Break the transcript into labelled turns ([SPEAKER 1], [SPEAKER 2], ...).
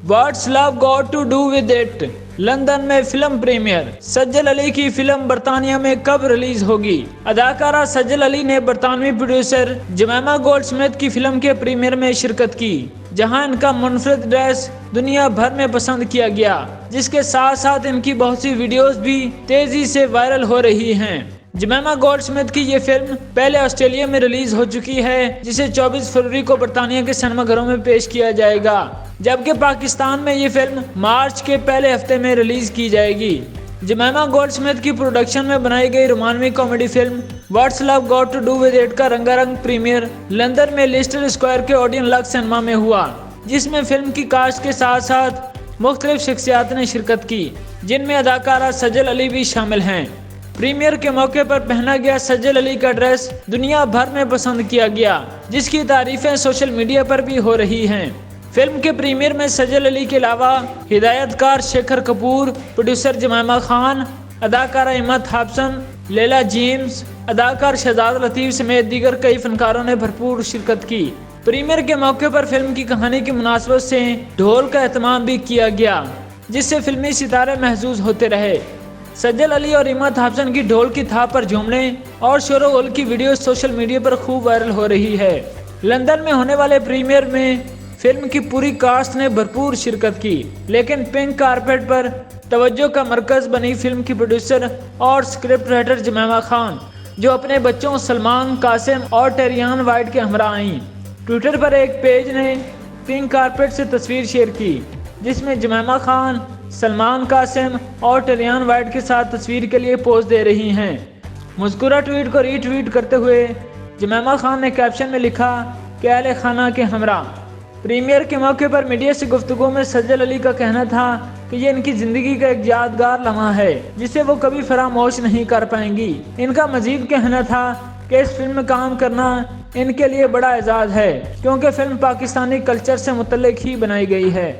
[SPEAKER 1] What's Love Got to Do with It? London में film premiere. सज्जल अली की film बरतानिया में कब रिलीज होगी? अदाकारा सज्जल अली ने बरतानवी प्रोड्यूसर जमैमा गोल्डस्मिथ की फिल्म के प्रीमियर में शिरकत की, जहां इनका मुनफरिद ड्रेस दुनिया भर में पसंद किया गया, जिसके साथ साथ इनकी बहुत सी वीडियोस भी तेजी से वायरल हो रही हैं। जमैमा गोल्डस्मिथ की ये फिल्म पहले ऑस्ट्रेलिया में रिलीज हो चुकी है, जिसे 24 फरवरी को बरतानिया के सिनेमाघरों में पेश किया जाएगा, जबकि पाकिस्तान में ये फिल्म मार्च के पहले हफ्ते में रिलीज की जाएगी। जमैमा गोल्डस्मिथ की प्रोडक्शन में बनाई गई रोमानवी comedy film what's love got to do with it का रंगारंग प्रीमियर लंदन में लेस्टर स्क्वायर के ओडियन लक्स सिनेमा में हुआ, जिसमें फिल्म की कास्ट के साथ साथ मुख्तलिफ शख्सियात ने शिरकत की, जिनमें अदाकारा सज्जल अली भी शामिल हैं। प्रीमियर के मौके पर पहना गया सज्जल अली का ड्रेस दुनिया भर में पसंद किया गया, जिसकी तारीफें सोशल मीडिया पर भी हो रही हैं। फिल्म के प्रीमियर में सज्जल अली के अलावा हिदायतकार शेखर कपूर, प्रोड्यूसर जमैमा खान, अदाकारा इमत हाफसन, लैला जेम्स, अदाकार शहजाद लतीफ़ समेत दीगर कई फनकारों ने भरपूर शिरकत की। प्रीमियर के मौके पर फिल्म की कहानी की मुनासबत से ढोल का एहतमाम भी किया गया, जिससे फिल्मी सितारे महसूस होते रहे। सज्जल अली और इमत हाफसन की ढोल की थाप पर झूमने और शोरो गुल की वीडियो सोशल मीडिया पर खूब वायरल हो रही है। लंदन में होने वाले प्रीमियर में फिल्म की पूरी कास्ट ने भरपूर शिरकत की, लेकिन पिंक कारपेट पर तवज्जो का मरकज बनी फिल्म की प्रोड्यूसर और स्क्रिप्ट राइटर जमैमा खान, जो अपने बच्चों सलमान, कासिम और टेरियान वाइट के हमरा आईं। ट्विटर पर एक पेज ने पिंक कारपेट से तस्वीर शेयर की, जिसमें जमैमा खान सलमान, कासिम और टेरियान वाइट के साथ तस्वीर के लिए पोज दे रही हैं। मुस्कुरा ट्वीट को रीट्वीट करते हुए जमैमा खान ने कैप्शन में लिखा कि अहले खाना के हमरा। प्रीमियर के मौके पर मीडिया से गुफ्तगू में सज्जल अली का कहना था कि ये इनकी जिंदगी का एक यादगार लम्हा है, जिसे वो कभी फरामोश नहीं कर पाएंगी। इनका मजीद कहना था कि इस फिल्म में काम करना इनके लिए बड़ा एजाज़ है, क्योंकि फिल्म पाकिस्तानी कल्चर से मुतल्लिक ही बनाई गई है।